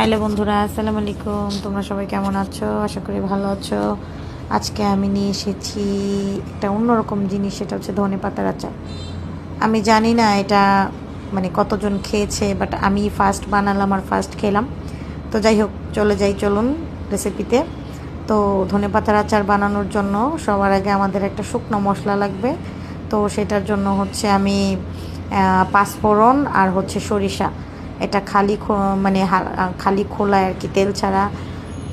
Hello বন্ধুরা, আসসালামু আলাইকুম। তোমরা সবাই কেমন আছো? আশা করি ভালো আছো। আজকে আমি নিয়ে এসেছি একটা অন্যরকম জিনিস, সেটা হচ্ছে ধনেপাতার আচার। আমি জানি না এটা মানে কতজন খেয়েছে, বাট আমি ফার্স্ট বানালাম আর ফার্স্ট খেলাম। তো যাই হোক, চলুন রেসিপিতে। তো ধনেপাতার আচার বানানোর জন্য সবার আগে আমাদের একটা শুকনো মশলা লাগবে। তো সেটার জন্য হচ্ছে আমি পাঁচফোড়ন আর হচ্ছে সরিষা, এটা মানে খালি খোলায় আর কি, তেল ছাড়া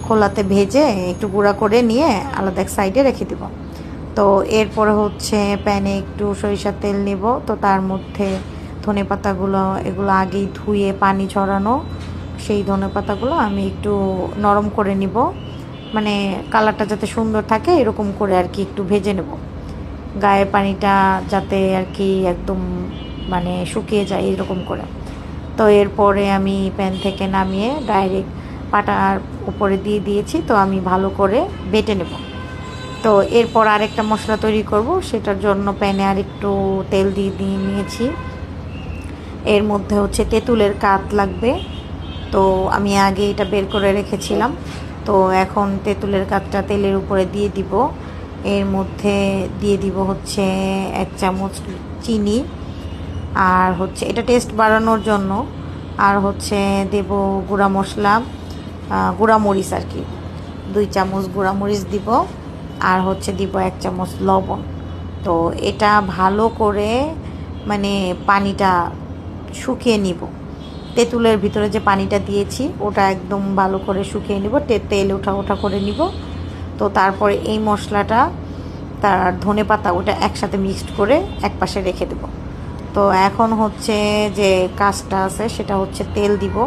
খোলাতে ভেজে একটু গুঁড়া করে নিয়ে আলাদা এক সাইডে রেখে দেব। তো এরপরে হচ্ছে প্যানে একটু সরিষার তেল নেব। তো তার মধ্যে ধনেপাতাগুলো, এগুলো আগেই ধুয়ে পানি ঝরানো, সেই ধনেপাতাগুলো আমি একটু নরম করে নিব, মানে কালারটা যাতে সুন্দর থাকে এরকম করে আর কি একটু ভেজে নেব। গায়ের পানিটা যাতে আর কি একদম মানে শুকিয়ে যায় এরকম করে। তো এরপরে আমি প্যান থেকে নামিয়ে ডাইরেক্ট পাটার উপরে দিয়ে দিয়েছি। তো আমি ভালো করে বেটে নেব। তো এরপর আরেকটা মশলা তৈরি করব, সেটার জন্য প্যানে আরেকটু তেল দিয়ে নিয়েছি। এর মধ্যে হচ্ছে তেঁতুলের কাত লাগবে। তো আমি আগে এটা বের করে রেখেছিলাম। তো এখন তেঁতুলের কাতটা তেলের উপরে দিয়ে দিব। এর মধ্যে দিয়ে দিব হচ্ছে 1 চামচ চিনি, আর হচ্ছে এটা টেস্ট বাড়ানোর জন্য। আর হচ্ছে দেব গুঁড়া মশলা, গুঁড়া মরিচ আর কি, 2 চামচ গুঁড়া মরিচ দিব। আর হচ্ছে দিব 1 চামচ লবণ। তো এটা ভালো করে মানে পানিটা শুকিয়ে নিব। তেঁতুলের ভিতরে যে পানিটা দিয়েছি ওটা একদম ভালো করে শুকিয়ে নিব, তেল ওঠা করে নিব। তো তারপরে এই মশলাটা, তার ধনেপাতা, ওটা একসাথে মিক্সড করে একপাশে রেখে দেব। তো এখন হচ্ছে যে কাজটা আছে সেটা হচ্ছে তেল দিব,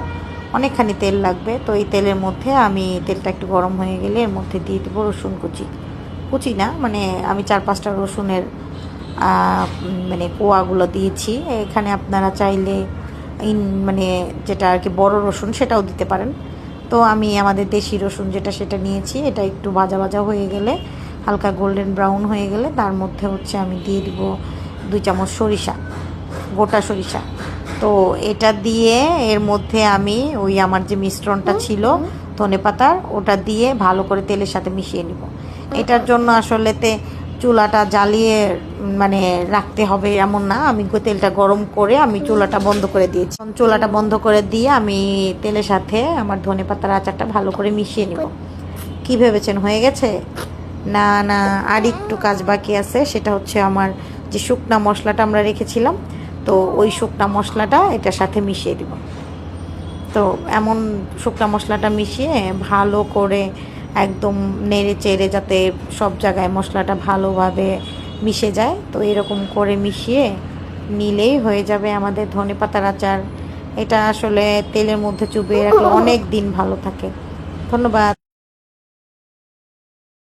অনেকখানি তেল লাগবে। তো এই তেলের মধ্যে আমি, তেলটা একটু গরম হয়ে গেলে এর মধ্যে দিয়ে দেবো রসুন কুচি না, মানে আমি 4-5টা রসুনের মানে কোয়াগুলো দিয়েছি। এখানে আপনারা চাইলে মানে যেটা আর কি বড় রসুন সেটাও দিতে পারেন। তো আমি আমাদের দেশি রসুন সেটা নিয়েছি। এটা একটু ভাজা হয়ে গেলে, হালকা গোল্ডেন ব্রাউন হয়ে গেলে তার মধ্যে হচ্ছে আমি দিয়ে দিব 2 চামচ সরিষা, গোটা সরিষা। তো এটা দিয়ে এর মধ্যে আমি ওই আমার যে মিশ্রণটা ছিল ধনেপাতার, ওটা দিয়ে ভালো করে তেলের সাথে মিশিয়ে নিব। এটার জন্য আসলে চুলাটা জ্বালিয়ে মানে রাখতে হবে এমন না। আমি তেলটা গরম করে আমি চুলাটা বন্ধ করে দিয়েছি। চুলাটা বন্ধ করে দিয়ে আমি তেলের সাথে আমার ধনেপাতার আচারটা ভালো করে মিশিয়ে নিব। কি ভেবেছেন হয়ে গেছে? না না, আর একটু কাজ বাকি আছে। সেটা হচ্ছে আমার যে শুকনা মশলাটা আমরা রেখেছিলাম, তো ওই শুকনা মশলাটা এটার সাথে মিশিয়ে দিব। তো এমন শুকনা মশলাটা মিশিয়ে ভালো করে একদম নেড়ে চেড়ে যাতে সব জায়গায় মশলাটা ভালোভাবে মিশে যায়। তো এরকম করে মিশিয়ে নিলেই হয়ে যাবে আমাদের ধনেপাতার আচার। এটা আসলে তেলের মধ্যে চুবিয়ে রাখলে অনেক দিন ভালো থাকে। ধন্যবাদ।